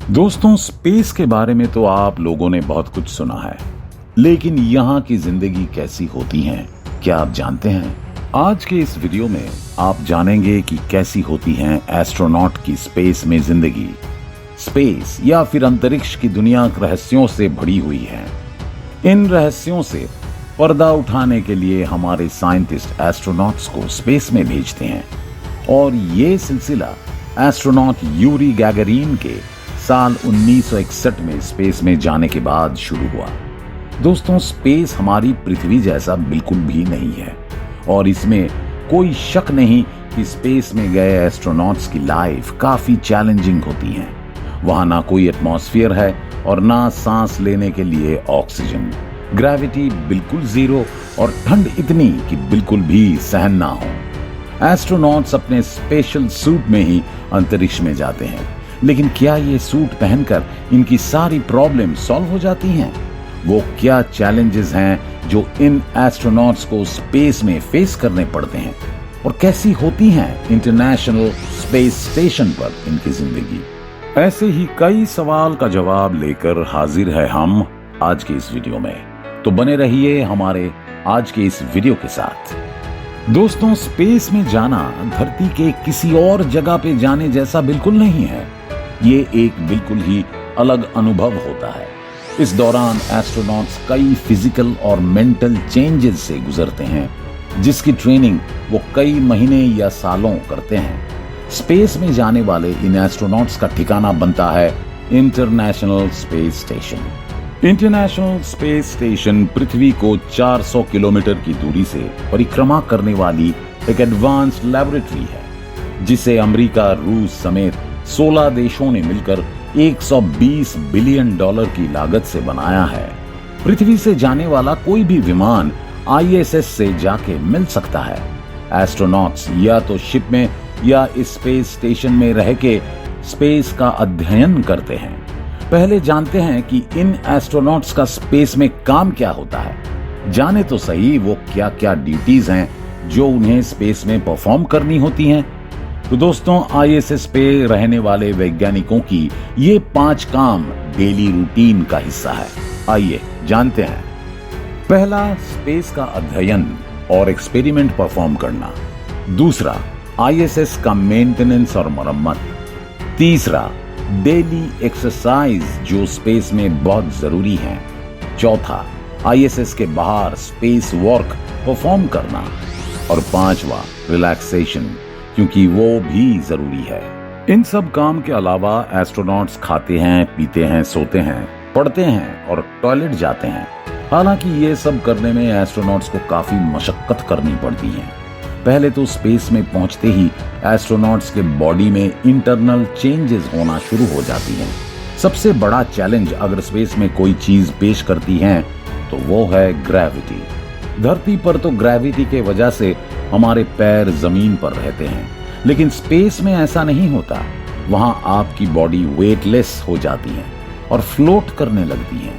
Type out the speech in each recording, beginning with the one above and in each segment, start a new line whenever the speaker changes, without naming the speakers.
दोस्तों, स्पेस के बारे में तो आप लोगों ने बहुत कुछ सुना है, लेकिन यहाँ की जिंदगी कैसी होती है क्या आप जानते हैं? आज के इस वीडियो में आप जानेंगे कि कैसी होती है एस्ट्रोनॉट की स्पेस में जिंदगी। स्पेस या फिर अंतरिक्ष की दुनिया रहस्यों से भरी हुई है। इन रहस्यों से पर्दा उठाने के लिए हमारे साइंटिस्ट एस्ट्रोनॉट्स को स्पेस में भेजते हैं और ये सिलसिला एस्ट्रोनॉट यूरी गैगारिन के साल 1961 में स्पेस में जाने के बाद शुरू हुआ। दोस्तों, स्पेस हमारी पृथ्वी जैसा बिल्कुल भी नहीं है और इसमें कोई शक नहीं कि स्पेस में गए एस्ट्रोनॉट्स की लाइफ काफी चैलेंजिंग होती है। वहां ना कोई एटमॉस्फेयर है और ना सांस लेने के लिए ऑक्सीजन, ग्रेविटी बिल्कुल जीरो और ठंड इतनी कि बिल्कुल भी सहन ना हो। एस्ट्रोनॉट्स अपने स्पेशल सूट में ही अंतरिक्ष में जाते हैं, लेकिन क्या ये सूट पहनकर इनकी सारी प्रॉब्लम सॉल्व हो जाती हैं? वो क्या चैलेंजेस हैं जो इन एस्ट्रोनॉट्स को स्पेस में फेस करने पड़ते हैं और कैसी होती हैं इंटरनेशनल स्पेस स्टेशन पर इनकी जिंदगी? ऐसे ही कई सवाल का जवाब लेकर हाजिर है हम आज के इस वीडियो में, तो बने रहिए हमारे आज के इस वीडियो के साथ। दोस्तों, स्पेस में जाना धरती के किसी और जगह पे जाने जैसा बिल्कुल नहीं है। ये एक बिल्कुल ही अलग अनुभव होता है। इस दौरान एस्ट्रोनॉट्स कई फिजिकल और मेंटल चेंजेस से गुजरते हैं, जिसकी ट्रेनिंग वो कई महीने या सालों करते हैं। स्पेस में जाने वाले इन एस्ट्रोनॉट्स का ठिकाना बनता है international space station. International space station पृथ्वी को 400 किलोमीटर की दूरी से परिक्रमा करने वाली एक एडवांस्ड लैबोरेटरी है, जिसे अमेरिका, रूस समेत 16 देशों ने मिलकर 120 बिलियन डॉलर की लागत से बनाया है। पृथ्वी से जाने वाला कोई भी विमान आईएसएस से जाके मिल सकता है। एस्ट्रोनॉट्स या तो शिप में या इस स्पेस स्टेशन में रह के स्पेस का अध्ययन करते हैं। पहले जानते हैं कि इन एस्ट्रोनॉट्स का स्पेस में काम क्या होता है। जाने तो सही वो क्या क्या ड्यूटीज हैं जो उन्हें स्पेस में परफॉर्म करनी होती हैं। तो दोस्तों, आईएसएस पे रहने वाले वैज्ञानिकों की ये 5 काम डेली रूटीन का हिस्सा है। आइए जानते हैं। पहला, स्पेस का अध्ययन और एक्सपेरिमेंट परफॉर्म करना। दूसरा, आईएसएस का मेंटेनेंस और मरम्मत। तीसरा, डेली एक्सरसाइज जो स्पेस में बहुत जरूरी है। चौथा, आईएसएस के बाहर स्पेस वॉक परफॉर्म करना। और पांचवा, रिलैक्सेशन, क्योंकि वो भी जरूरी है। इन सब काम के अलावा एस्ट्रोनॉट्स खाते हैं, पीते हैं, सोते हैं, पढ़ते हैं और टॉयलेट जाते हैं। हालांकि ये सब करने में एस्ट्रोनॉट्स को काफी मशक्कत करनी पड़ती है। पहले तो स्पेस में पहुंचते ही एस्ट्रोनॉट्स के बॉडी में इंटरनल चेंजेस होना शुरू हो जाती हैं। सबसे बड़ा चैलेंज अगर स्पेस में कोई चीज पेश करती है तो वो है ग्रेविटी। धरती पर तो ग्रेविटी के वजह से हमारे पैर जमीन पर रहते हैं, लेकिन स्पेस में ऐसा नहीं होता। वहां आपकी बॉडी वेटलेस हो जाती है और फ्लोट करने लगती है।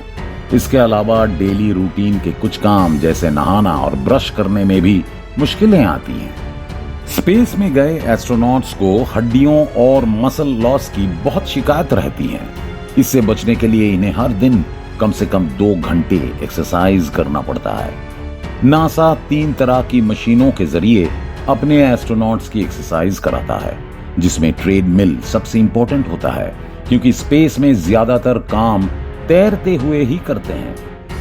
इसके अलावा डेली रूटीन के कुछ काम जैसे नहाना और ब्रश करने में भी मुश्किलें आती हैं। स्पेस में गए एस्ट्रोनॉट्स को हड्डियों और मसल लॉस की बहुत शिकायत रहती है। इससे बचने के लिए इन्हें हर दिन कम से कम 2 घंटे एक्सरसाइज करना पड़ता है। नासा 3 तरह की मशीनों के जरिए अपने एस्ट्रोनॉट्स की एक्सरसाइज कराता है, जिसमें ट्रेडमिल सबसे इंपॉर्टेंट होता है, क्योंकि स्पेस में ज्यादातर काम तैरते हुए ही करते हैं।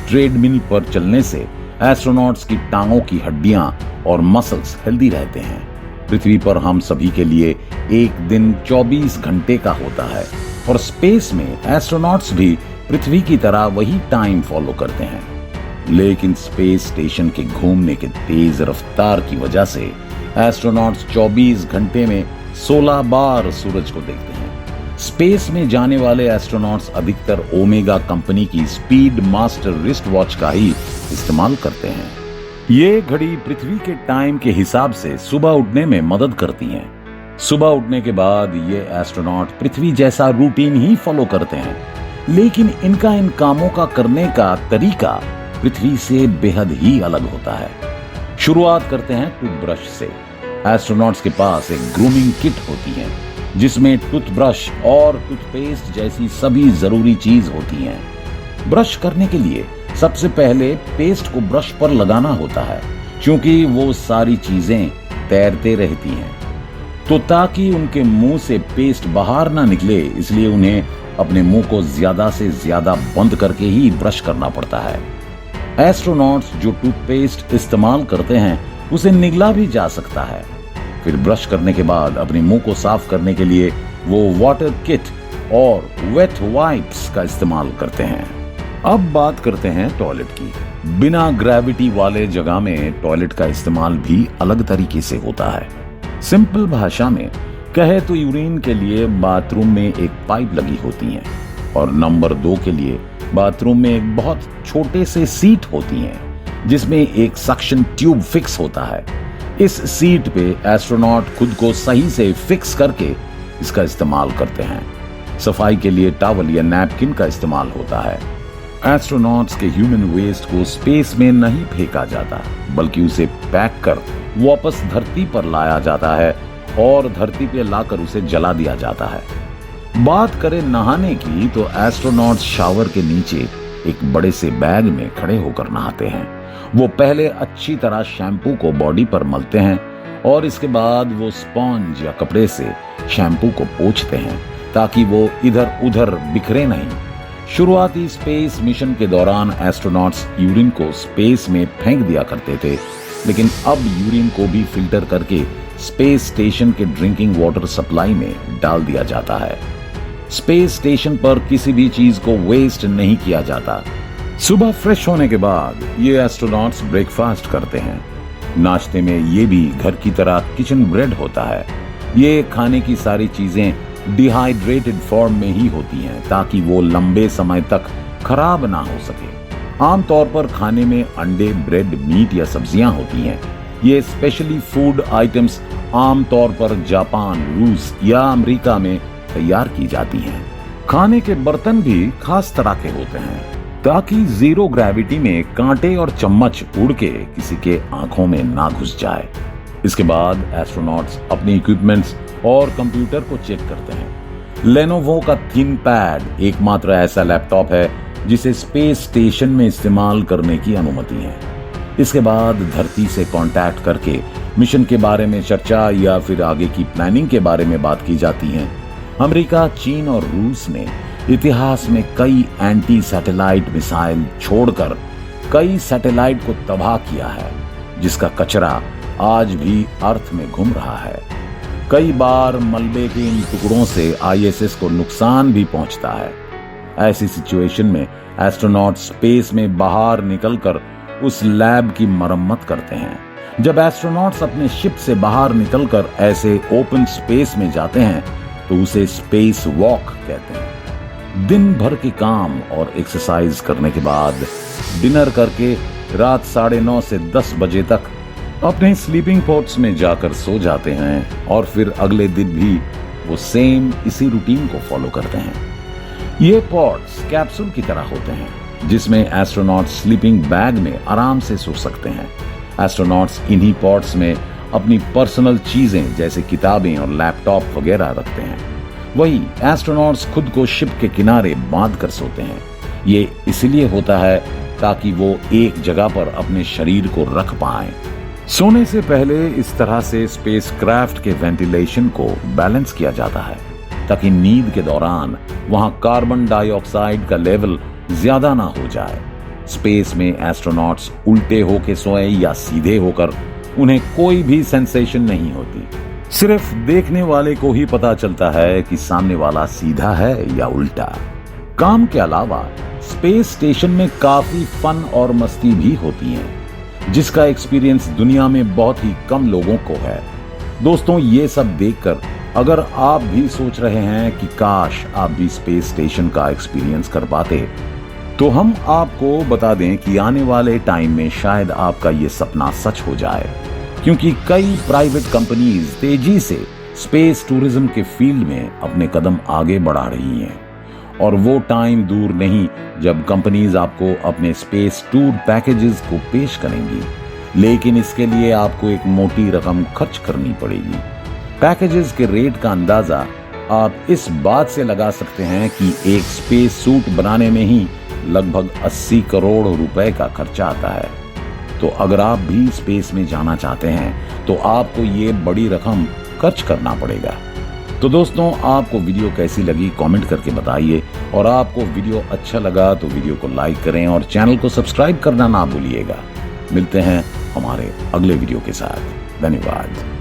ट्रेडमिल पर चलने से एस्ट्रोनॉट्स की टांगों की हड्डियां और मसल्स हेल्दी रहते हैं। पृथ्वी पर हम सभी के लिए एक दिन 24 घंटे का होता है और स्पेस में एस्ट्रोनॉट्स भी पृथ्वी की तरह वही टाइम फॉलो करते हैं। लेकिन स्पेस स्टेशन के घूमने के तेज रफ्तार की वजह से एस्ट्रोनॉट्स 24 घंटे में 16 बार सूरज को देखते हैं। स्पेस में जाने वाले एस्ट्रोनॉट्स अधिकतर ओमेगा कंपनी की स्पीड मास्टर रिस्ट वॉच का ही इस्तेमाल करते हैं। ये घड़ी पृथ्वी के टाइम के हिसाब से सुबह उठने में मदद करती है। सुबह उठने के बाद ये एस्ट्रोनॉट पृथ्वी जैसा रूटीन ही फॉलो करते हैं, लेकिन इनका इन कामों का करने का तरीका पृथ्वी से बेहद ही अलग होता है। शुरुआत करते हैं टूथब्रश से। एस्ट्रोनॉट्स के पास एक ग्रूमिंग किट होती है जिसमें टूथब्रश और टूथपेस्ट जैसी सभी जरूरी चीज होती हैं। ब्रश करने के लिए सबसे पहले पेस्ट को ब्रश पर लगाना होता है, क्योंकि वो सारी चीजें तैरते रहती हैं। तो ताकि उनके मुंह से पेस्ट बाहर ना निकले, इसलिए उन्हें अपने मुंह को ज्यादा से ज्यादा बंद करके ही ब्रश करना पड़ता है। एस्ट्रोनॉट्स जो टूथपेस्ट इस्तेमाल करते हैं उसे निगला भी जा सकता है। फिर ब्रश करने के बाद अपने मुंह को साफ करने के लिए वो वाटर किट और वेट वाइप्स का इस्तेमाल करते हैं। अब बात करते हैं टॉयलेट की। बिना ग्रेविटी वाले जगह में टॉयलेट का इस्तेमाल भी अलग तरीके से होता है। सिंपल भाषा में कहे तो यूरिन के लिए बाथरूम में एक पाइप लगी होती है और नंबर 2 के लिए बाथरूम में एक बहुत छोटे से सीट होती है जिसमें एक सक्शन ट्यूब फिक्स होता है। इस सीट पे एस्ट्रोनॉट खुद को सही से फिक्स करके इसका इस्तेमाल करते हैं। सफाई के लिए टॉवल या नैपकिन का इस्तेमाल होता है। एस्ट्रोनॉट्स के ह्यूमन वेस्ट को स्पेस में नहीं फेंका जाता, बल्कि उसे पैक कर वापस धरती पर लाया जाता है और धरती पे लाकर उसे जला दिया जाता है। बात करें नहाने की तो एस्ट्रोनॉट्स शावर के नीचे एक बड़े से बैग में खड़े होकर नहाते हैं। वो पहले अच्छी तरह शैम्पू को बॉडी पर मलते हैं और इसके बाद वो स्पॉन्ज या कपड़े से शैम्पू को पोंछते हैं ताकि वो इधर उधर बिखरे नहीं। शुरुआती स्पेस मिशन के दौरान एस्ट्रोनॉट्स यूरिन को स्पेस में फेंक दिया करते थे, लेकिन अब यूरिन को भी फिल्टर करके स्पेस स्टेशन के ड्रिंकिंग वाटर सप्लाई में डाल दिया जाता है। स्पेस स्टेशन पर किसी भी चीज को वेस्ट नहीं किया जाता। सुबह फ्रेश होने के बाद ये एस्ट्रोनॉट्स ब्रेकफास्ट करते हैं। नाश्ते में ये भी घर की तरह किचन ब्रेड होता है। ये खाने की सारी चीजें डिहाइड्रेटेड फॉर्म में ही होती हैं ताकि वो लंबे समय तक खराब ना हो सके। आमतौर पर खाने में अंडे, ब्रेड, मीट या सब्जियां होती हैं। ये स्पेशली फूड आइटम्स आमतौर पर जापान, रूस या अमेरिका में तैयार की जाती हैं। खाने के बर्तन भी खास तरह के होते हैं ताकि जीरो ग्रेविटी में कांटे और चम्मच उड़ के किसी के आंखों में ना घुस जाए। इसके बाद एस्ट्रोनॉट्स अपने इक्विपमेंट्स और कंप्यूटर को चेक करते हैं। लेनोवो का थिंकपैड एकमात्र ऐसा लैपटॉप है जिसे स्पेस स्टेशन में इस्तेमाल करने की अनुमति है। इसके बाद धरती से कांटेक्ट करके मिशन के बारे में चर्चा या फिर आगे की प्लानिंग के बारे में बात की जाती है। अमेरिका, चीन और रूस ने इतिहास में कई एंटी सैटेलाइट मिसाइल छोड़कर कई सैटेलाइट को तबाह किया है, जिसका कचरा आज भी अर्थ में घूम रहा है। कई बार मलबे के इन टुकड़ों से आईएसएस को नुकसान भी पहुंचता है। ऐसी सिचुएशन में एस्ट्रोनॉट स्पेस में बाहर निकलकर उस लैब की मरम्मत करते हैं। जब एस्ट्रोनॉट्स अपने शिप से बाहर निकलकर ऐसे ओपन स्पेस में जाते हैं तो उसे स्पेस वॉक कहते हैं। दिन भर के काम और एक्सरसाइज करने के बाद डिनर करके रात 9:30 से 10 बजे तक अपने स्लीपिंग पॉड्स में जाकर सो जाते हैं और फिर अगले दिन भी वो सेम इसी रूटीन को फॉलो करते हैं। ये पॉड्स कैप्सूल की तरह होते हैं जिसमें एस्ट्रोनॉट्स स्लीपिंग बैग में आराम से सो सकते हैं। एस्ट्रोनॉट्स इन्हीं पॉड्स में अपनी पर्सनल चीजें जैसे किताबें और लैपटॉप वगैरह रखते हैं। वही एस्ट्रोनॉट्स खुद को शिप के किनारे बांध कर सोते हैं। ये इसलिए होता है ताकि वो एक जगह पर अपने शरीर को रख पाएं। सोने से पहले इस तरह से स्पेसक्राफ्ट के वेंटिलेशन को बैलेंस किया जाता है ताकि नींद के दौरान वहां कार्बन डाइऑक्साइड का लेवल ज्यादा ना हो जाए। स्पेस में एस्ट्रोनॉट्स उल्टे होके सोए या सीधे होकर उन्हें कोई भी सेंसेशन नहीं होती। सिर्फ देखने वाले को ही पता चलता है कि सामने वाला सीधा है या उल्टा। काम के अलावा स्पेस स्टेशन में काफी फन और मस्ती भी होती है, जिसका एक्सपीरियंस दुनिया में बहुत ही कम लोगों को है। दोस्तों, ये सब देखकर अगर आप भी सोच रहे हैं कि काश आप भी स्पेस स्टेशन का एक्सपीरियंस कर पाते, तो हम आपको बता दें कि आने वाले टाइम में शायद आपका ये सपना सच हो जाए, क्योंकि कई प्राइवेट कंपनीज तेजी से स्पेस टूरिज्म के फील्ड में अपने कदम आगे बढ़ा रही हैं और वो टाइम दूर नहीं जब कंपनीज आपको अपने स्पेस टूर पैकेजेस को पेश करेंगी, लेकिन इसके लिए आपको एक मोटी रकम खर्च करनी पड़ेगी। पैकेजेस के रेट का अंदाजा आप इस बात से लगा सकते हैं कि एक स्पेस सूट बनाने में ही लगभग 80 करोड़ रुपए का खर्चा आता है। तो अगर आप भी स्पेस में जाना चाहते हैं तो आपको ये बड़ी रकम खर्च करना पड़ेगा। तो दोस्तों, आपको वीडियो कैसी लगी कमेंट करके बताइए, और आपको वीडियो अच्छा लगा तो वीडियो को लाइक करें और चैनल को सब्सक्राइब करना ना भूलिएगा। मिलते हैं हमारे अगले वीडियो के साथ। धन्यवाद।